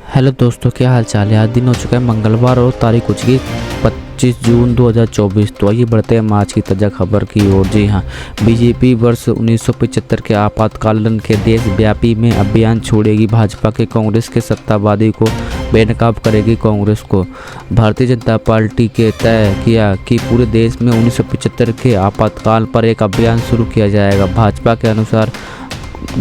Hello दोस्तों, क्या हाल चाल है। आज दिन हो चुका है मंगलवार और तारीख हो चुकी 25 जून 2024। तो आइए बढ़ते हैं आज की ताज़ा खबर की ओर। जी हाँ, बीजेपी वर्ष 1975 के आपातकालीन के देशव्यापी में अभियान छोड़ेगी भाजपा के कांग्रेस के सत्तावादी को बेनकाब करेगी कांग्रेस को। भारतीय जनता पार्टी के तय किया कि पूरे देश में 1975 के आपातकाल पर एक अभियान शुरू किया जाएगा। भाजपा के अनुसार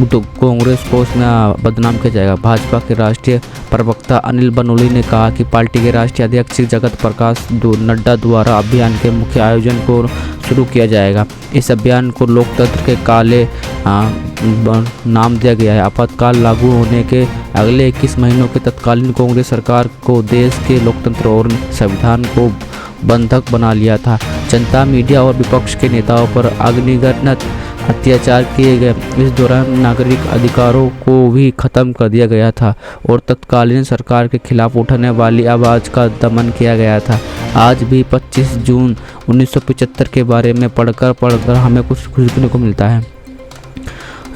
तो कांग्रेस को उसमें बदनाम किया जाएगा। भाजपा के राष्ट्रीय प्रवक्ता अनिल बनोली ने कहा कि पार्टी के राष्ट्रीय अध्यक्ष जगत प्रकाश नड्डा द्वारा अभियान के मुख्य आयोजन को शुरू किया जाएगा। इस अभियान को लोकतंत्र के काले नाम दिया गया है। आपातकाल लागू होने के अगले 21 महीनों के तत्कालीन कांग्रेस सरकार को देश के लोकतंत्र और संविधान को बंधक बना लिया था। जनता, मीडिया और विपक्ष के नेताओं पर अग्निगत अत्याचार किए गए। इस दौरान नागरिक अधिकारों को भी खत्म कर दिया गया था और तत्कालीन सरकार के खिलाफ उठने वाली आवाज़ का दमन किया गया था। आज भी 25 जून 1975 के बारे में पढ़कर हमें कुछ सीखने को मिलता है।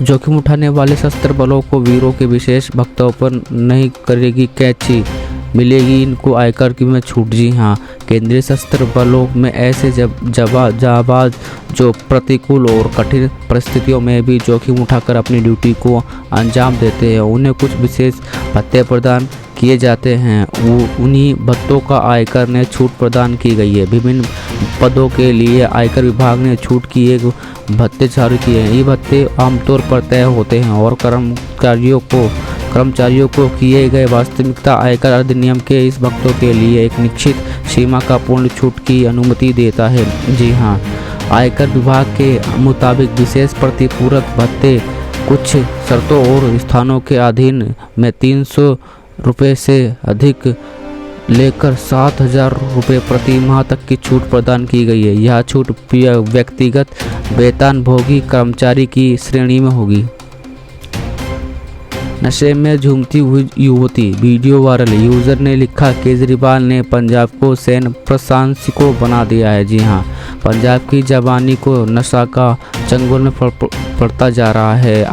जोखिम उठाने वाले सशस्त्र बलों को वीरों के विशेष भक्तों पर नहीं करेगी कैची, मिलेगी इनको आयकर की में छूट। जी हाँ, केंद्रीय सशस्त्र बलों में ऐसे जाबाज जो प्रतिकूल और कठिन परिस्थितियों में भी जोखिम उठाकर अपनी ड्यूटी को अंजाम देते हैं, उन्हें कुछ विशेष भत्ते प्रदान किए जाते हैं। उन्हीं भत्तों का आयकर ने छूट प्रदान की गई है। विभिन्न पदों के लिए आयकर विभाग ने छूट की एक भत्ते जारी किए हैं। ये भत्ते आमतौर पर तय होते हैं और कर्मचारियों को किए गए वास्तविकता आयकर अधिनियम के इस भत्तों के लिए एक निश्चित सीमा का पूर्ण छूट की अनुमति देता है। जी हाँ, आयकर विभाग के मुताबिक विशेष प्रतिपूरक भत्ते कुछ शर्तों और स्थानों के अधीन में 300 रुपये से अधिक लेकर 7,000 रुपये प्रति माह तक की छूट प्रदान की गई है। यह छूट व्यक्तिगत वेतनभोगी कर्मचारी की श्रेणी में होगी। नशे में झूमती हुई युवती, वीडियो वायरल। यूजर ने लिखा, केजरीवाल ने पंजाब को सैन्य प्रशासको बना दिया है। जी हाँ, पंजाब की जवानी को नशा का चंगुल में पड़ता जा रहा है।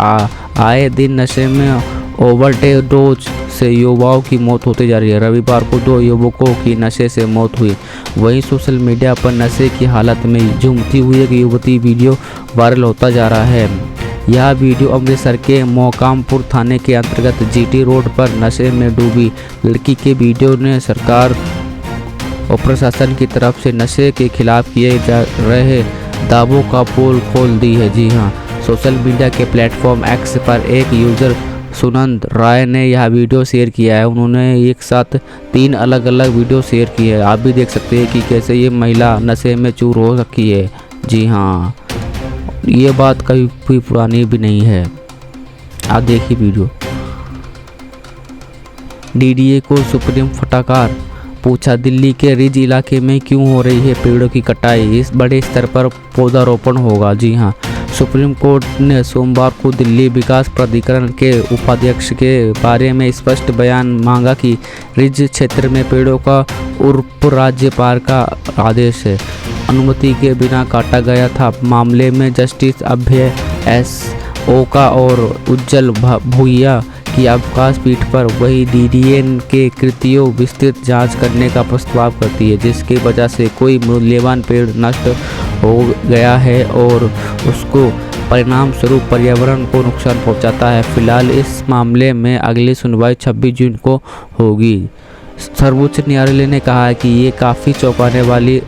आए दिन नशे में ओवरडोज से युवाओं की मौत होती जा रही है। रविवार को 2 युवकों की नशे से मौत हुई। वहीं सोशल मीडिया पर नशे की हालत में झूमती हुई एक युवती वीडियो वायरल होता जा रहा है। यह वीडियो अमृतसर के मोकामपुर थाने के अंतर्गत जीटी रोड पर नशे में डूबी लड़की के वीडियो ने सरकार और प्रशासन की तरफ से नशे के खिलाफ किए जा रहे दावों का पोल खोल दी है। जी हाँ, सोशल मीडिया के प्लेटफॉर्म एक्स पर एक यूजर सुनंद राय ने यह वीडियो शेयर किया है। उन्होंने एक साथ 3 अलग अलग वीडियो शेयर किए हैं। आप भी देख सकते हैं कि कैसे ये महिला नशे में चूर हो रखी है। जी हाँ, ये बात कभी भी पुरानी भी नहीं है। आप देखिए वीडियो। डीडीए को सुप्रीम फटकार, पूछा दिल्ली के रिज इलाके में क्यों हो रही है पेड़ों की कटाई, इस बड़े स्तर पर पौधारोपण होगा। जी हाँ, सुप्रीम कोर्ट ने सोमवार को दिल्ली विकास प्राधिकरण के उपाध्यक्ष के बारे में स्पष्ट बयान मांगा कि रिज क्षेत्र में पेड़ों का उपराज्यपाल का आदेश है अनुमति के बिना काटा गया था। मामले में जस्टिस अभय एस ओका और उज्जवल भूइया की अवकाश पीठ पर वही डीडीए के कृतियों विस्तृत जांच करने का प्रस्ताव करती है, जिसकी वजह से कोई मूल्यवान पेड़ नष्ट हो गया है और उसको परिणाम स्वरूप पर्यावरण को नुकसान पहुंचाता है। फिलहाल इस मामले में अगली सुनवाई 26 जून को होगी। सर्वोच्च न्यायालय ने कहा है कि ये काफ़ी चौंकाने वाली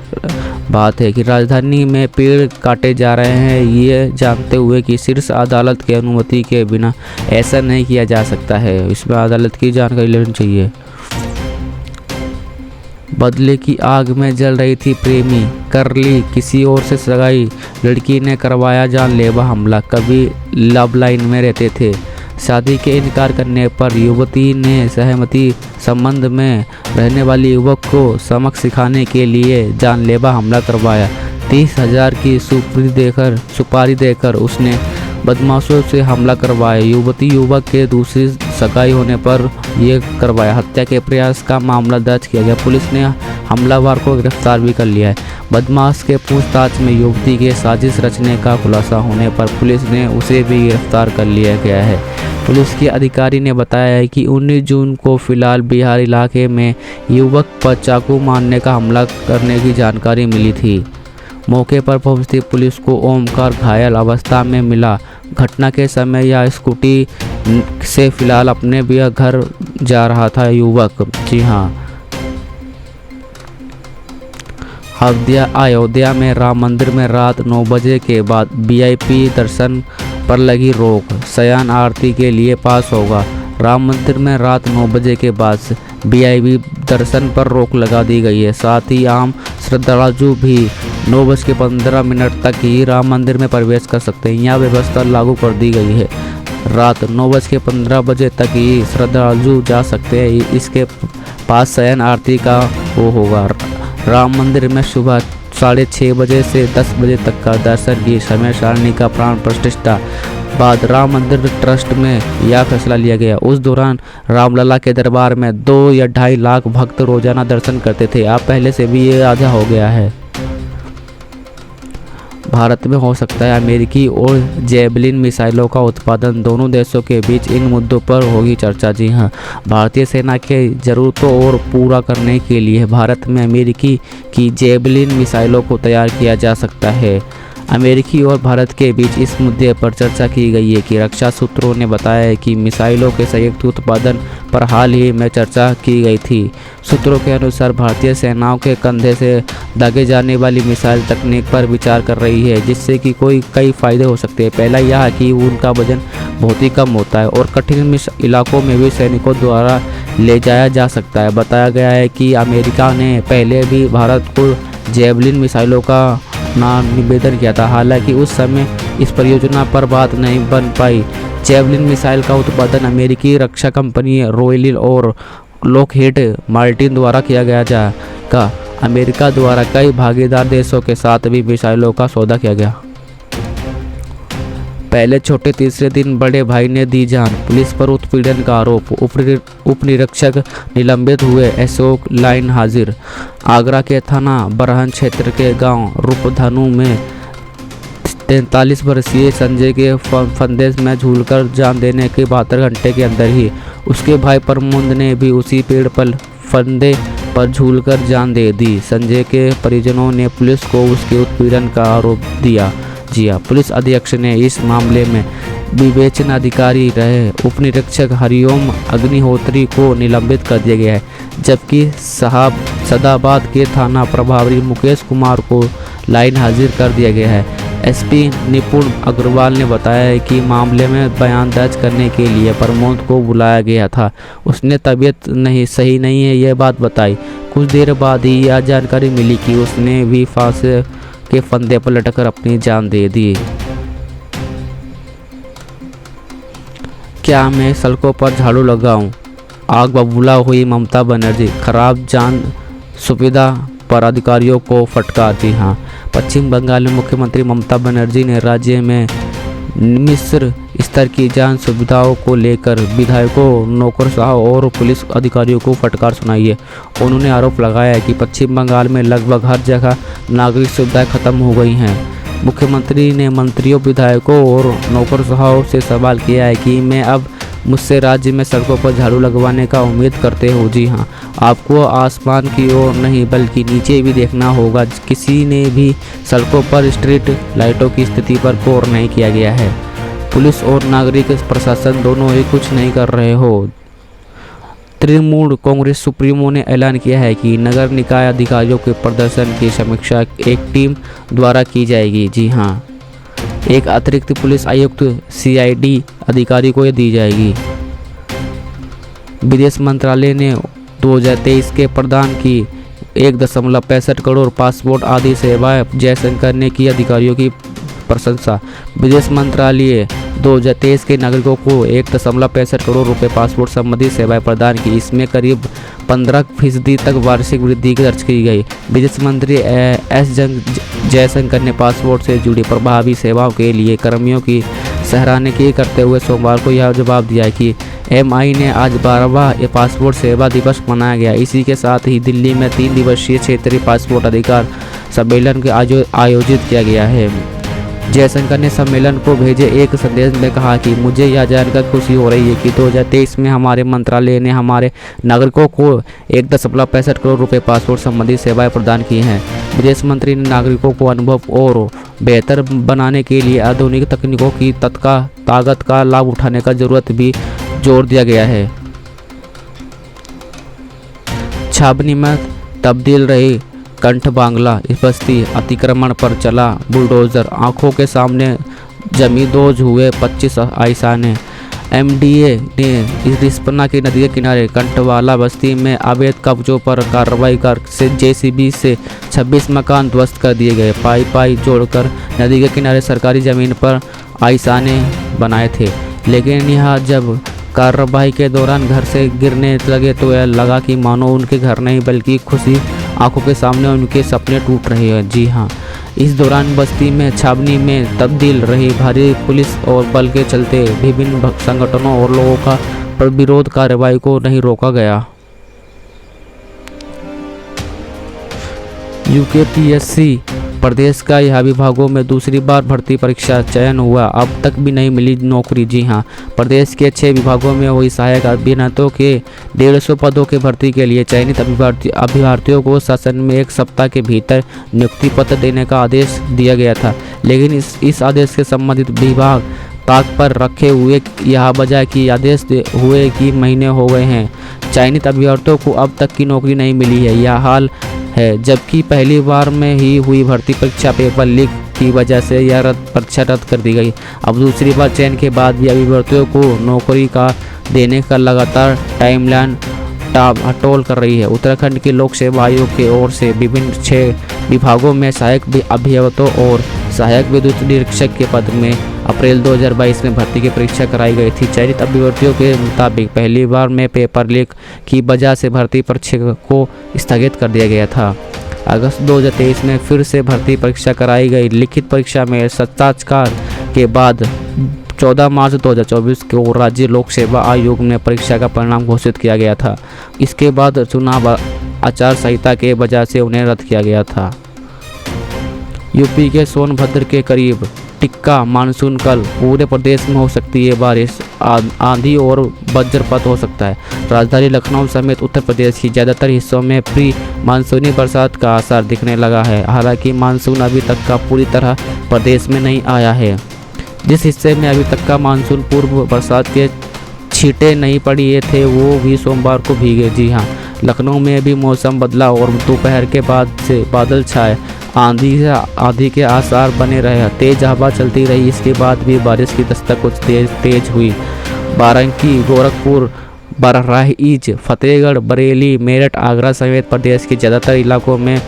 बात है कि राजधानी में पेड़ काटे जा रहे हैं, ये जानते हुए कि शीर्ष अदालत की अनुमति के बिना ऐसा नहीं किया जा सकता है। इसमें अदालत की जानकारी लेनी चाहिए। बदले की आग में जल रही थी प्रेमी, कर ली किसी और से सगाई, लड़की ने करवाया जानलेवा हमला। कभी लव लाइन में रहते थे। शादी के इनकार करने पर युवती ने सहमति संबंध में रहने वाले युवक को सबक सिखाने के लिए जानलेवा हमला करवाया। 30,000 की सुपारी देकर उसने बदमाशों से हमला करवाया। युवती युवक के दूसरी सगाई होने पर यह करवाया। हत्या के प्रयास का मामला दर्ज किया गया। पुलिस ने हमलावर को गिरफ्तार भी कर लिया है। बदमाश के पूछताछ में युवती के साजिश रचने का खुलासा होने पर पुलिस ने उसे भी गिरफ्तार कर लिया गया है। पुलिस के अधिकारी ने बताया है कि 19 जून को फिलहाल बिहार इलाके में युवक पर चाकू मारने का हमला करने की जानकारी मिली थी। मौके पर पहुंचती पुलिस को ओमकार घायल अवस्था में मिला। घटना के समय यह स्कूटी से फिलहाल अपने भी घर जा रहा था युवक। जी हाँ, अयोध्या में राम मंदिर में रात 9 बजे के बाद वीआईपी दर्शन पर लगी रोक, शयन आरती के लिए पास होगा। राम मंदिर में रात 9 बजे के बाद वीआईपी दर्शन पर रोक लगा दी गई है। साथ ही आम श्रद्धालु भी 9:15 तक ही राम मंदिर में प्रवेश कर सकते हैं। यह व्यवस्था लागू कर दी गई है। रात 9:15 बजे तक ही श्रद्धालु जा सकते हैं। इसके पास शयन आरती का वो होगा। राम मंदिर में सुबह 6:30 बजे से 10 बजे तक का दर्शन की समय सारणी का प्राण प्रतिष्ठा बाद राम मंदिर ट्रस्ट में यह फैसला लिया गया। उस दौरान रामलला के दरबार में 2 या 2.5 लाख भक्त रोजाना दर्शन करते थे। अब पहले से भी ये आधा हो गया है। भारत में हो सकता है अमेरिकी और जेवलिन मिसाइलों का उत्पादन, दोनों देशों के बीच इन मुद्दों पर होगी चर्चा। जी हाँ, भारतीय सेना के ज़रूरतों और पूरा करने के लिए भारत में अमेरिकी की जेवलिन मिसाइलों को तैयार किया जा सकता है। अमेरिकी और भारत के बीच इस मुद्दे पर चर्चा की गई है कि रक्षा सूत्रों ने बताया है कि मिसाइलों के संयुक्त उत्पादन पर हाल ही में चर्चा की गई थी। सूत्रों के अनुसार भारतीय सेनाओं के कंधे से दागे जाने वाली मिसाइल तकनीक पर विचार कर रही है, जिससे कि कई फायदे हो सकते हैं। पहला यह है कि उनका वजन बहुत ही कम होता है और कठिन इलाकों में भी सैनिकों द्वारा ले जाया जा सकता है। बताया गया है कि अमेरिका ने पहले भी भारत को जेवलिन मिसाइलों का निवेदन किया था, हालांकि उस समय इस परियोजना पर बात नहीं बन पाई। जेवलिन मिसाइल का उत्पादन अमेरिकी रक्षा कंपनी रॉयल और लॉकहीड मार्टिन द्वारा किया गया। अमेरिका द्वारा कई भागीदार देशों के साथ भी मिसाइलों का सौदा किया गया। पहले छोटे तीसरे दिन बड़े भाई ने दी जान, पुलिस पर उत्पीड़न का आरोप, उप निरीक्षक निलंबित हुए, अशोक लाइन हाजिर। आगरा के थाना बरहन क्षेत्र के गांव रूपधनु में 43 वर्षीय संजय के फंदे में झूलकर जान देने के 72 घंटे के अंदर ही उसके भाई प्रमोद ने भी उसी पेड़ पर फंदे पर झूलकर जान दे दी। संजय के परिजनों ने पुलिस को उसके उत्पीड़न का आरोप दिया। जी हाँ, पुलिस अधीक्षक ने इस मामले में विवेचना अधिकारी रहे उप निरीक्षक हरिओम अग्निहोत्री को निलंबित कर दिया गया है, जबकि सदाबाद के थाना प्रभारी मुकेश कुमार को लाइन हाजिर कर दिया गया है। एसपी निपुण अग्रवाल ने बताया है कि मामले में बयान दर्ज करने के लिए प्रमोद को बुलाया गया था। उसने तबीयत सही नहीं है यह बात बताई। कुछ देर बाद ही यह जानकारी मिली कि उसने भी फांसी के फंदे पर लटकर अपनी जान दे दी। क्या मैं सड़कों पर झाड़ू लगाऊं? आग बबूला हुई ममता बनर्जी, खराब जान सुविधा पर अधिकारियों को फटकार दी। हाँ, पश्चिम बंगाल में मुख्यमंत्री ममता बनर्जी ने राज्य में मिश्र स्तर की जान सुविधाओं को लेकर विधायकों, नौकरशाहों और पुलिस अधिकारियों को फटकार सुनाई है। उन्होंने आरोप लगाया है कि पश्चिम बंगाल में लगभग हर जगह नागरिक सुविधाएं खत्म हो गई हैं। मुख्यमंत्री ने मंत्रियों, विधायकों और नौकरशाहों से सवाल किया है कि मैं अब मुझसे राज्य में सड़कों पर झाड़ू लगवाने का उम्मीद करते हो। जी हाँ, आपको आसमान की ओर नहीं बल्कि नीचे भी देखना होगा। किसी ने भी सड़कों पर स्ट्रीट लाइटों की स्थिति पर गौर नहीं किया गया है। पुलिस और नागरिक प्रशासन दोनों ही कुछ नहीं कर रहे हो। तृणमूल कांग्रेस सुप्रीमो ने ऐलान किया है कि नगर निकाय अधिकारियों के प्रदर्शन की समीक्षा एक टीम द्वारा की जाएगी। जी हाँ, एक अतिरिक्त पुलिस आयुक्त CID अधिकारी को दी जाएगी। विदेश मंत्रालय ने 2023 के प्रदान की 1.65 करोड़ पासपोर्ट आदि सेवाएं। जयशंकर ने की अधिकारियों की प्रशंसा। विदेश मंत्रालय 2023 के नागरिकों को 1.65 करोड़ रुपए पासपोर्ट संबंधी सेवाएं प्रदान की। इसमें करीब 15% तक वार्षिक वृद्धि दर्ज की गई। विदेश मंत्री S जयशंकर ने पासपोर्ट से जुड़ी प्रभावी सेवाओं के लिए कर्मियों की सराहना करते हुए सोमवार को यह जवाब दिया कि MI ने आज 12वां पासपोर्ट सेवा दिवस मनाया गया। इसी के साथ ही दिल्ली में 3 दिवसीय क्षेत्रीय पासपोर्ट अधिकार सम्मेलन के आयोजित किया गया है। जयशंकर ने सम्मेलन को भेजे एक संदेश में कहा कि मुझे यह जानकर खुशी हो रही है कि 2023 में हमारे मंत्रालय ने हमारे नागरिकों को 1.65 करोड़ रुपए पासपोर्ट संबंधी सेवाएं प्रदान की हैं। विदेश मंत्री ने नागरिकों को अनुभव और बेहतर बनाने के लिए आधुनिक तकनीकों की ताकत का लाभ उठाने का जरूरत भी जोर दिया गया है। छावनी में तब्दील रही कंठ बांग्ला बस्ती, अतिक्रमण पर चला बुलडोजर, आंखों के सामने जमी दोज हुए 25 आइसाने। एमडीए ने रिस्पना की नदी के किनारे कंठवाला बस्ती में अवैध कब्जों पर कार्रवाई कर जेसीबी से 26 मकान ध्वस्त कर दिए गए। पाई जोड़कर नदी के किनारे सरकारी ज़मीन पर आइसाने बनाए थे, लेकिन यहाँ जब कार्रवाई के दौरान घर से गिरने लगे तो यह लगा कि मानो उनके घर नहीं बल्कि खुशी आंखों के सामने उनके सपने टूट रहे हैं। जी हाँ, इस दौरान बस्ती में छावनी में तब्दील रही भारी पुलिस और बल के चलते विभिन्न संगठनों और लोगों का विरोध कार्रवाई को नहीं रोका गया। यूकेपीएससी प्रदेश का यह विभागों में दूसरी बार भर्ती परीक्षा चयन हुआ, अब तक भी नहीं मिली नौकरी। जी हां, प्रदेश के 6 विभागों में हुई सहायक अभियंताओं के 150 पदों के भर्ती के लिए चयनित अभ्यर्थियों को शासन में 1 सप्ताह के भीतर नियुक्ति पत्र देने का आदेश दिया गया था, लेकिन इस आदेश के संबंधित विभाग ताक पर रखे हुए यह बजाय कि आदेश हुए कि महीने हो गए हैं, चयनित अभ्यर्थियों को अब तक की नौकरी नहीं मिली है। यह हाल है जबकि पहली बार में ही हुई भर्ती परीक्षा पेपर लीक की वजह से यह परीक्षा रद्द कर दी गई। अब दूसरी बार चयन के बाद भी अभ्यर्थियों को नौकरी का देने का लगातार टाइमलाइन टाल कर रही है। उत्तराखंड के लोक सेवा आयोग की ओर से विभिन्न 6 विभागों में सहायक अभियंताओं और सहायक विद्युत निरीक्षक के पद में अप्रैल 2022 में भर्ती की परीक्षा कराई गई थी। चयनित अभ्यर्थियों के मुताबिक पहली बार में पेपर लीक की वजह से भर्ती परीक्षा को स्थगित कर दिया गया था। अगस्त 2023 में फिर से भर्ती परीक्षा कराई गई। लिखित परीक्षा में साक्षात्कार के बाद 14 मार्च 2024 को राज्य लोक सेवा आयोग ने परीक्षा का परिणाम घोषित किया गया था। इसके बाद चुनाव आचार संहिता के वजह से उन्हें रद्द किया गया था। यूपी के सोनभद्र के करीब टिक्का मानसून कल पूरे प्रदेश में हो सकती है बारिश, आंधी और वज्रपात हो सकता है। राजधानी लखनऊ समेत उत्तर प्रदेश की ज़्यादातर हिस्सों में प्री मानसूनी बरसात का असर दिखने लगा है। हालांकि मानसून अभी तक का पूरी तरह प्रदेश में नहीं आया है। जिस हिस्से में अभी तक का मानसून पूर्व बरसात के छींटे नहीं पड़ी थे वो भी सोमवार को भीगे। जी हाँ, लखनऊ में भी मौसम बदला और दोपहर के बाद से बादल छाए, आंधी के आसार बने रहे, तेज हवा चलती रही। इसके बाद भी बारिश की दस्तक कुछ तेज हुई। बाराबंकी, गोरखपुर, बहराइच, फतेहगढ़, बरेली, मेरठ, आगरा समेत प्रदेश के ज़्यादातर इलाकों में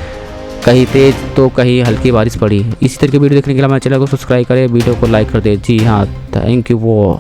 कहीं तेज तो कहीं हल्की बारिश पड़ी। इसी तरह की वीडियो देखने के लिए हमारे चैनल को सब्सक्राइब करें, वीडियो को लाइक कर दें। जी हाँ, थैंक यू वो।